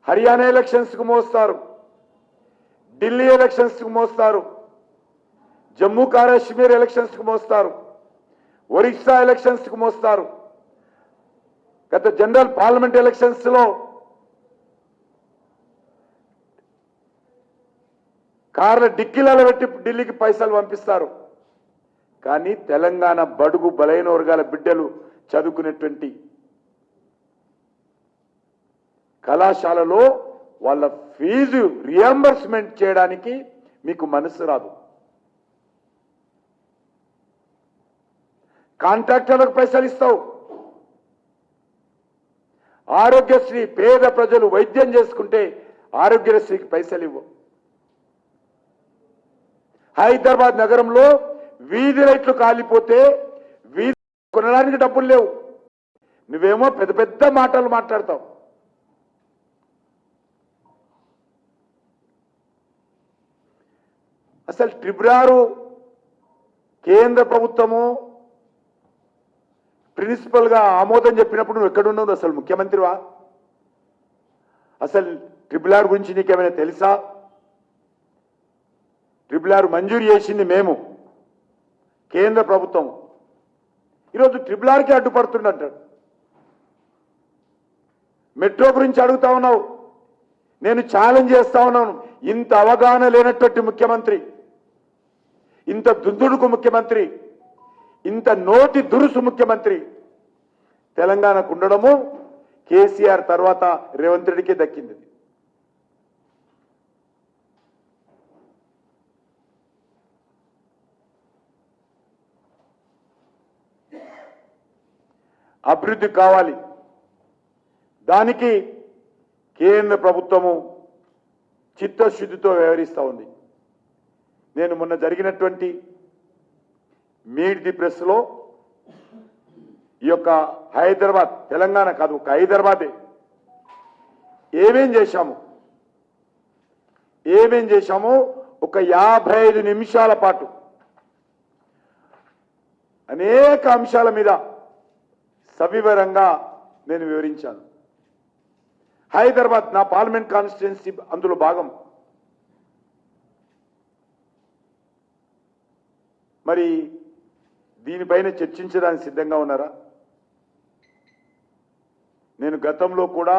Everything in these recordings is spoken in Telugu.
హర్యానా ఎలక్షన్స్కు మోస్తారు, ఢిల్లీ ఎలక్షన్స్కు మోస్తారు, జమ్మూ కాశ్మీర్ ఎలక్షన్స్కు మోస్తారు, ఒరిస్సా ఎలక్షన్స్కు మోస్తారు. గత జనరల్ పార్లమెంట్ ఎలక్షన్స్ లో కార్ల డిక్కీలలో పెట్టి ఢిల్లీకి పైసలు పంపిస్తారు. కానీ తెలంగాణ బడుగు బలైన వర్గాల బిడ్డలు చదువుకునేటువంటి కళాశాలలో వాళ్ళ ఫీజు రియంబర్స్మెంట్ చేయడానికి మీకు మనసు రాదు. కాంట్రాక్టర్లకు పైసలు ఇస్తావు. ఆరోగ్యశ్రీ పేద ప్రజలు వైద్యం చేసుకుంటే ఆరోగ్యశ్రీకి పైసలు ఇవ్వవు. హైదరాబాద్ నగరంలో వీధి లైట్లు కాలిపోతే వీధి కొనడానికి డబ్బులు లేవు. నువ్వేమో పెద్ద పెద్ద మాటలు మాట్లాడతావు. అసలు ట్రిబ్యునల్ కేంద్ర ప్రభుత్వము ప్రిన్సిపల్ గా ఆమోదం చెప్పినప్పుడు నువ్వు ఎక్కడున్నావు? అసలు ముఖ్యమంత్రివా? అసలు ట్రిబ్యునల్ గురించి నీకేమైనా తెలుసా? ట్రిబ్యునల్ మంజూరు చేసింది మేము, కేంద్ర ప్రభుత్వం. ఈరోజు ట్రిబ్యునల్కి అడ్డుపడుతుందంటాడు. మెట్రో గురించి అడుగుతా ఉన్నావు. నేను ఛాలెంజ్ చేస్తా ఉన్నాను. ఇంత అవగాహన లేనటువంటి ముఖ్యమంత్రి, ఇంత దుద్దుడుకు ముఖ్యమంత్రి, ఇంత నోటి దురుసు ముఖ్యమంత్రి తెలంగాణకు ఉండడము కేసీఆర్ తర్వాత రేవంత్ రెడ్డికి దక్కింది. అభివృద్ధి కావాలి. దానికి కేంద్ర ప్రభుత్వము చిత్తశుద్ధితో వ్యవహరిస్తూ ఉంది. నేను మొన్న జరిగినటువంటి మీట్ ది ప్రెస్ లో ఈ యొక్క హైదరాబాద్, తెలంగాణ కాదు, ఒక హైదరాబాదే ఏమేం చేశామో ఒక 55 నిమిషాల పాటు అనేక అంశాల మీద సవివరంగా నేను వివరించాను. హైదరాబాద్ నా పార్లమెంట్ కాన్స్టిట్యున్సీ అందులో భాగం. మరి దీనిపైన చర్చించడానికి సిద్ధంగా ఉన్నారా? నేను గతంలో కూడా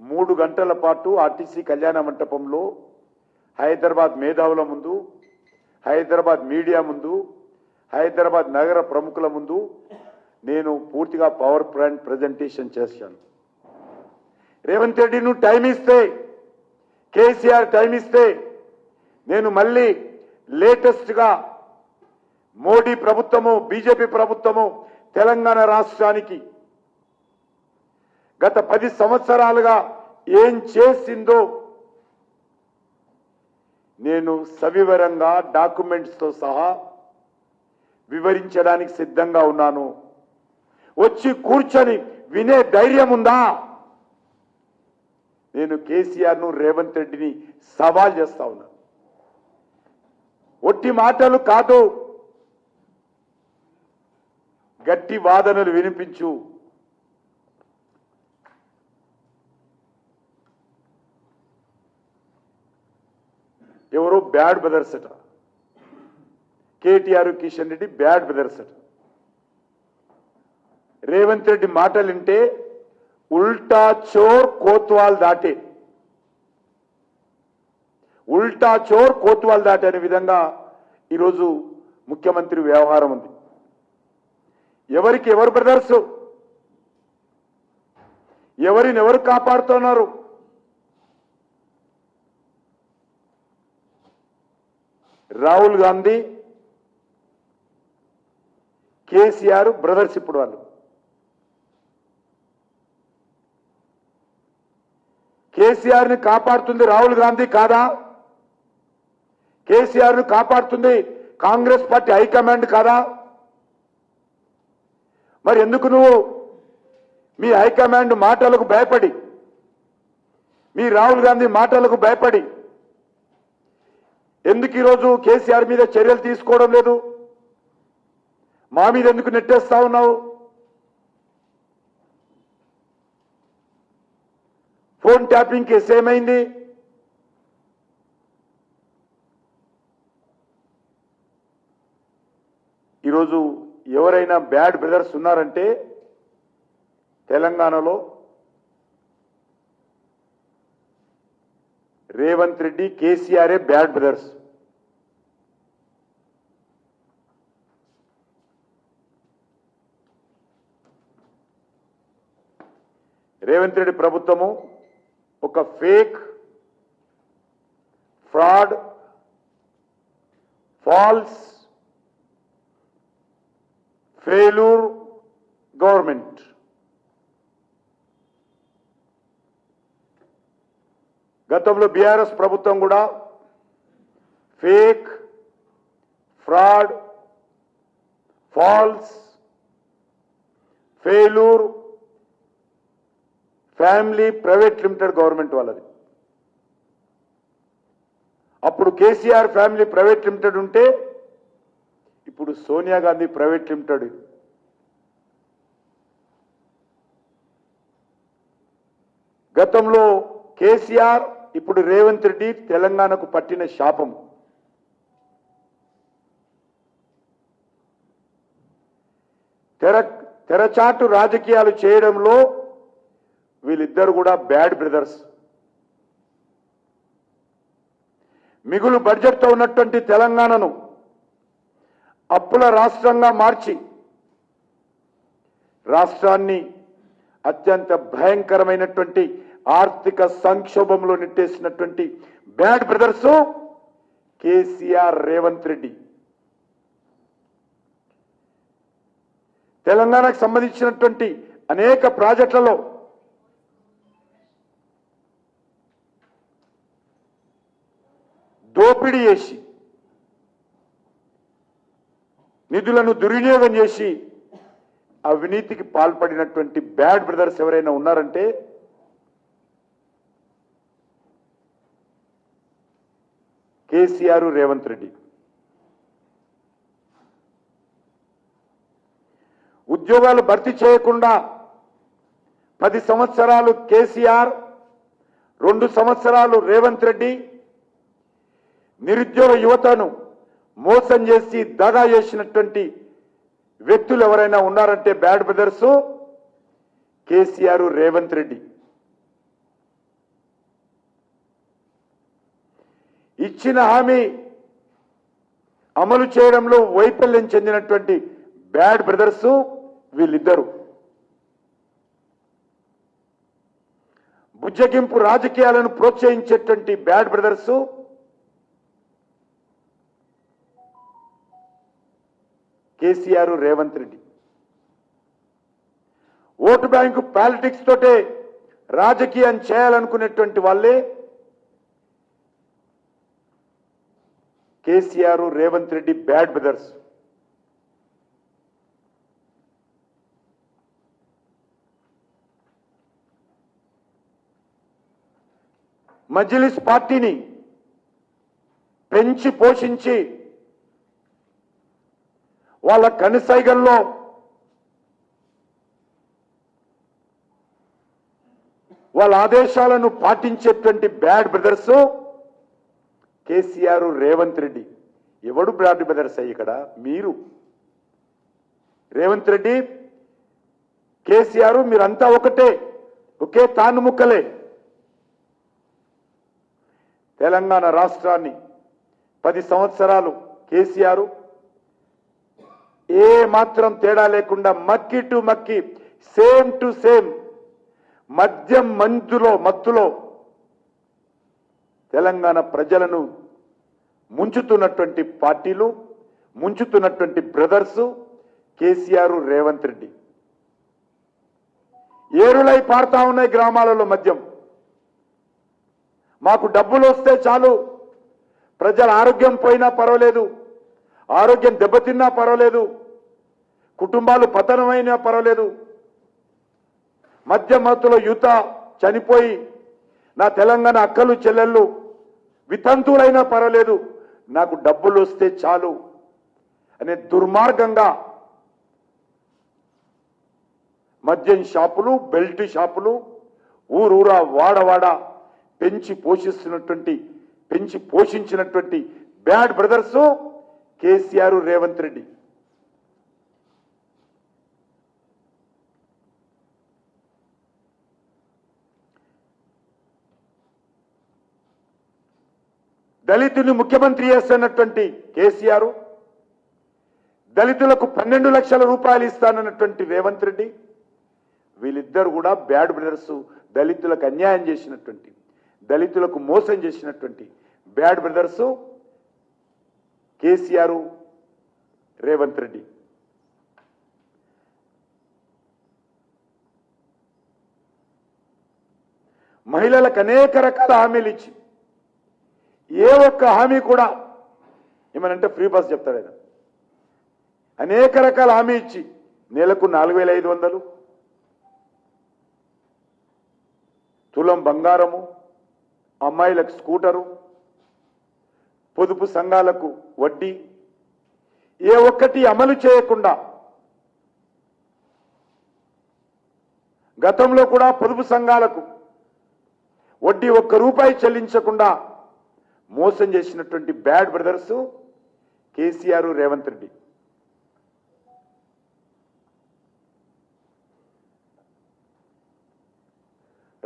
3 గంటల పాటు ఆర్టీసీ కళ్యాణ మంటపంలో హైదరాబాద్ మేధావుల ముందు, హైదరాబాద్ మీడియా ముందు, హైదరాబాద్ నగర ప్రముఖుల ముందు నేను పూర్తిగా పవర్ పాయింట్ ప్రజెంటేషన్ చేశాను. రేవంత్ రెడ్డి నువ్వు టైం ఇస్తే, కేసీఆర్ టైం ఇస్తే నేను మళ్ళీ లేటెస్ట్ గా మోడీ ప్రభుత్వము, బీజేపీ ప్రభుత్వము తెలంగాణ రాష్ట్రానికి గత 10 సంవత్సరాలుగా ఏం చేసిందో నేను సవివరంగా డాక్యుమెంట్స్ తో సహా వివరించడానికి సిద్ధంగా ఉన్నాను. వచ్చి కూర్చొని వినే ధైర్యం ఉందా? నేను కేసీఆర్ ను, రేవంత్ రెడ్డిని సవాల్ చేస్తా ఉన్నా. ఒట్టి మాటలు కాదు, గట్టి వాదనలు వినిపించు. ఎవరో బ్యాడ్ బ్రదర్స్ అట, కేటీఆర్, కిషన్ రెడ్డి బ్యాడ్ బ్రదర్స్ అట. రేవంత్ రెడ్డి మాటలు వింటే ఉల్టా చోర్ కోత్వాల్ దాటే, ఉల్టా చోర్ కోత్వాల్ దాటే అనే విధంగా ఈరోజు ముఖ్యమంత్రి వ్యవహారం ఉంది. ఎవరికి ఎవరు బ్రదర్స్, ఎవరిని ఎవరు కాపాడుతున్నారు? రాహుల్ గాంధీ, కేసీఆర్ బ్రదర్స్. ఇప్పుడు వాళ్ళు కేసీఆర్ ని కాపాడుతుంది రాహుల్ గాంధీ కాదా? కేసీఆర్ ను కాపాడుతుంది కాంగ్రెస్ పార్టీ హైకమాండ్ కాదా? మరి ఎందుకు నువ్వు మీ హైకమాండ్ మాటలకు భయపడి, మీ రాహుల్ గాంధీ మాటలకు భయపడి ఎందుకు ఈరోజు కేసీఆర్ మీద చర్యలు తీసుకోవడం లేదు? మా మీద ఎందుకు నెట్టేస్తా ఉన్నావు? ఫోన్ ట్యాపింగ్ కేసు ఏమైంది? ఈరోజు ఎవరైనా బ్యాడ్ బ్రదర్స్ ఉన్నారంటే తెలంగాణలో రేవంత్ రెడ్డి, కేసీఆరే బ్యాడ్ బ్రదర్స్. రేవంత్ రెడ్డి ప్రభుత్వము ఒక fake, fraud, false, failure government. గతంలో బీఆర్ఎస్ ప్రభుత్వం కూడా fake, fraud, false, failure family private limited government వాళ్ళది. అప్పుడు కేసీఆర్ ఫ్యామిలీ ప్రైవేట్ లిమిటెడ్ ఉంటే ఇప్పుడు సోనియా గాంధీ ప్రైవేట్ లిమిటెడ్. గతంలో కేసీఆర్, ఇప్పుడు రేవంత్ రెడ్డి తెలంగాణకు పట్టిన శాపం. తెరచాటు రాజకీయాలు చేయడంలో వీళ్ళిద్దరు కూడా బ్యాడ్ బ్రదర్స్. మిగులు బడ్జెట్తో ఉన్నటువంటి తెలంగాణను అప్పుల రాష్ట్రంగా మార్చి రాష్ట్రాన్ని అత్యంత భయంకరమైనటువంటి ఆర్థిక సంక్షోభంలో నెట్టేసినటువంటి బ్యాడ్ బ్రదర్స్ కేసీఆర్, రేవంత్ రెడ్డి. తెలంగాణకు సంబంధించినటువంటి అనేక ప్రాజెక్టులలో దోపిడీ చేసి, నిధులను దుర్వినియోగం చేసి అవినీతికి పాల్పడినటువంటి బ్యాడ్ బ్రదర్స్ ఎవరైనా ఉన్నారంటే కేసీఆర్, రేవంత్ రెడ్డి. ఉద్యోగాలు భర్తీ చేయకుండా 10 సంవత్సరాలు కేసీఆర్, 2 సంవత్సరాలు రేవంత్ రెడ్డి నిరుద్యోగ యువతను మోసం చేసి దగా చేసినటువంటి వ్యక్తులు ఎవరైనా ఉన్నారంటే బ్యాడ్ బ్రదర్స్ కేసీఆర్, రేవంత్ రెడ్డి. ఇచ్చిన హామీ అమలు చేయడంలో వైఫల్యం చెందినటువంటి బ్యాడ్ బ్రదర్స్ వీళ్ళిద్దరు. బుజ్జగింపు రాజకీయాలను ప్రోత్సహించేటువంటి bad brothers KCR, Revanth Reddy. Vote bank politics తోటే రాజకీయం చేయాలనుకునేటువంటి వాళ్ళే కేసీఆర్, రేవంత్ రెడ్డి బ్యాడ్ బ్రదర్స్. మజ్లిస్ పార్టీని పెంచి పోషించి వాళ్ళ కనుసైగల్లో వాళ్ళ ఆదేశాలను పాటించేటువంటి బ్యాడ్ బ్రదర్స్ కేసీఆర్, రేవంత్ రెడ్డి. ఎవడు బ్యాడ్ బ్రదర్స్ అయ్యి ఇక్కడ? మీరు. రేవంత్ రెడ్డి, కేసీఆర్ మీరంతా ఒకటే, ఒకే తాను ముక్కలే. తెలంగాణ రాష్ట్రాన్ని 10 సంవత్సరాలు కేసీఆర్ ఏ మాత్రం తేడా లేకుండా మక్కి టు మక్కి, సేమ్ టు సేమ్, మద్యం మత్తులో తెలంగాణ ప్రజలను ముంచుతున్నటువంటి పార్టీలు, ముంచుతున్నటువంటి బ్రదర్స్ కేసీఆర్, రేవంత్ రెడ్డి. ఏరులై పారుతా ఉన్నాయి గ్రామాలలో మద్యం. మాకు డబ్బులు వస్తే చాలు, ప్రజల ఆరోగ్యం పోయినా పర్వాలేదు, ఆరోగ్యం దెబ్బతిన్నా పర్వాలేదు, కుటుంబాలు పతనమైనా పర్వాలేదు, మద్య మత్తులో యువత చనిపోయి నా తెలంగాణ అక్కలు చెల్లెళ్ళు వితంతువులైనా పర్వాలేదు, నాకు డబ్బులు వస్తే చాలు అనే దుర్మార్గంగా మద్యం షాపులు, బెల్ట్ షాపులు, ఊరూరా వాడవాడ పెంచి పోషించినటువంటి బ్యాడ్ బ్రదర్స్ కేసీఆర్, రేవంత్ రెడ్డి. దళితుని ముఖ్యమంత్రి చేస్తున్నటువంటి కేసీఆర్, దళితులకు 12 లక్షల రూపాయలు ఇస్తానన్నటువంటి రేవంత్ రెడ్డి, వీళ్ళిద్దరు కూడా బ్యాడ్ బ్రదర్స్. దళితులకు అన్యాయం చేసినటువంటి, దళితులకు మోసం చేసినటువంటి బ్యాడ్ బ్రదర్స్ కేసీఆర్, రేవంత్ రెడ్డి. మహిళలకు అనేక రకాల హామీలు ఇచ్చి ఏ ఒక్క హామీ కూడా ఏమనంటే ఫ్రీ బస్ చెప్తాడు ఆయన. అనేక రకాల హామీ ఇచ్చి నెలకు 4,500, తులం బంగారము, అమ్మాయిలకు స్కూటరు, పొదుపు సంఘాలకు వడ్డీ, ఏ ఒక్కటి అమలు చేయకుండా గతంలో కూడా పొదుపు సంఘాలకు వడ్డీ 1 రూపాయి చెల్లించకుండా మోసం చేసినటువంటి బ్యాడ్ బ్రదర్స్ కేసీఆర్, రేవంత్ రెడ్డి.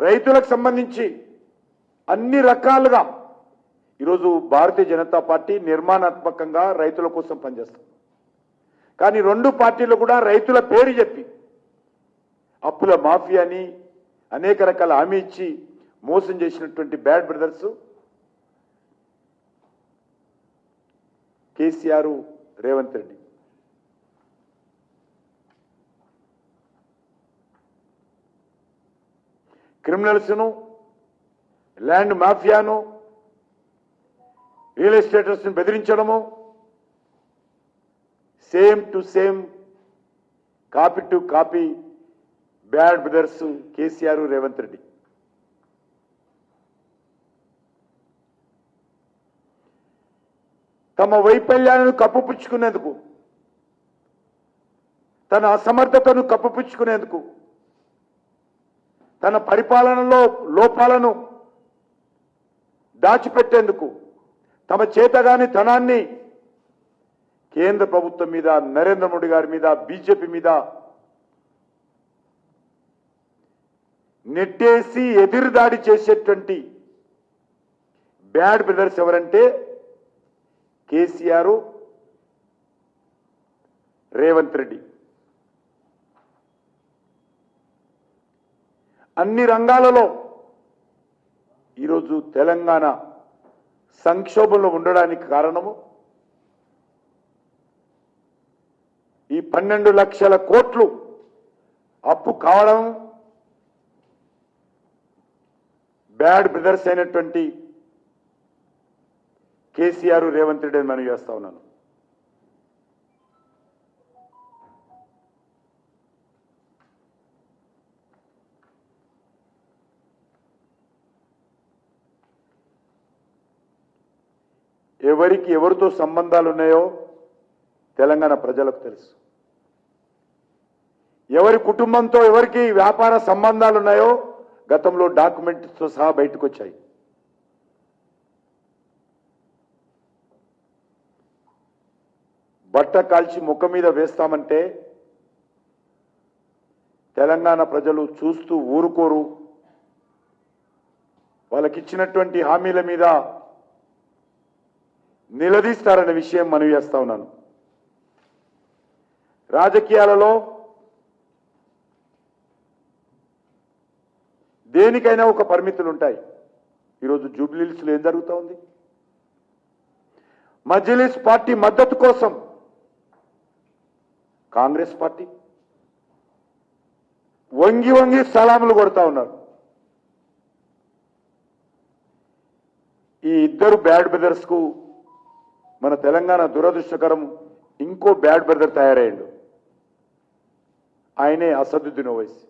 రైతులకు సంబంధించి అన్ని రకాలుగా ఈరోజు భారతీయ జనతా పార్టీ నిర్మాణాత్మకంగా రైతుల కోసం పనిచేస్తుంది. కానీ 2 పార్టీలు కూడా రైతుల పేరు చెప్పి అప్పుల మాఫియాని అనేక రకాల హామీ ఇచ్చి మోసం చేసినటువంటి బ్యాడ్ బ్రదర్స్ కేసీఆర్, రేవంత్ రెడ్డి. క్రిమినల్స్ను, ల్యాండ్ మాఫియాను, రియల్ ఎస్టేటర్స్ను బెదిరించడము, same to same, copy to copy bad brothers KCR, Revanth Reddy. తమ వైఫల్యాలను కప్పుపుచ్చుకునేందుకు, తన అసమర్థతను కప్పుపుచ్చుకునేందుకు, తన పరిపాలనలో లోపాలను దాచిపెట్టేందుకు తమ చేతగాని తనాన్ని కేంద్ర ప్రభుత్వం మీద, నరేంద్ర మోడీ గారి మీద, బీజేపీ మీద నెట్టేసి ఎదురుదాడి చేసేటువంటి బ్యాడ్ బ్రదర్స్ ఎవరంటే కేసీఆర్, రేవంత్ రెడ్డి. అన్ని రంగాలలో ఈరోజు తెలంగాణ సంక్షోభంలో ఉండడానికి కారణము ఈ 12 లక్షల కోట్లు అప్పు కావడం బ్యాడ్ బ్రదర్స్ అయినటువంటి కేసీఆర్, రేవంత్ రెడ్డి అని మనం చేస్తా ఉన్నాను. ఎవరికి ఎవరితో సంబంధాలు ఉన్నాయో తెలంగాణ ప్రజలకు తెలుసు. ఎవరి కుటుంబంతో ఎవరికి వ్యాపార సంబంధాలు ఉన్నాయో గతంలో డాక్యుమెంట్స్తో సహా బయటకు వచ్చాయి. బట్ట కాల్చి ముఖం మీద వేస్తామంటే తెలంగాణ ప్రజలు చూస్తూ ఊరుకోరు. వాళ్ళకిచ్చినటువంటి హామీల మీద నిలదీస్తారనే విషయం మనవి చేస్తా ఉన్నాను. రాజకీయాలలో దేనికైనా ఒక పరిమితులు ఉంటాయి. ఈరోజు జూబ్లీహిల్స్లో ఏం జరుగుతూ ఉంది? మజ్లిస్ పార్టీ మద్దతు కోసం కాంగ్రెస్ పార్టీ వంగి వంగి సలాములు కొడతా ఉన్నారు. ఈ ఇద్దరు బ్యాడ్ బ్రదర్స్ కు మన తెలంగాణ దురదృష్టకరం ఇంకో బ్యాడ్ బ్రదర్ తయారయ్యాడు. ఆయనే అసదుద్దీన్ ఓవైసీ.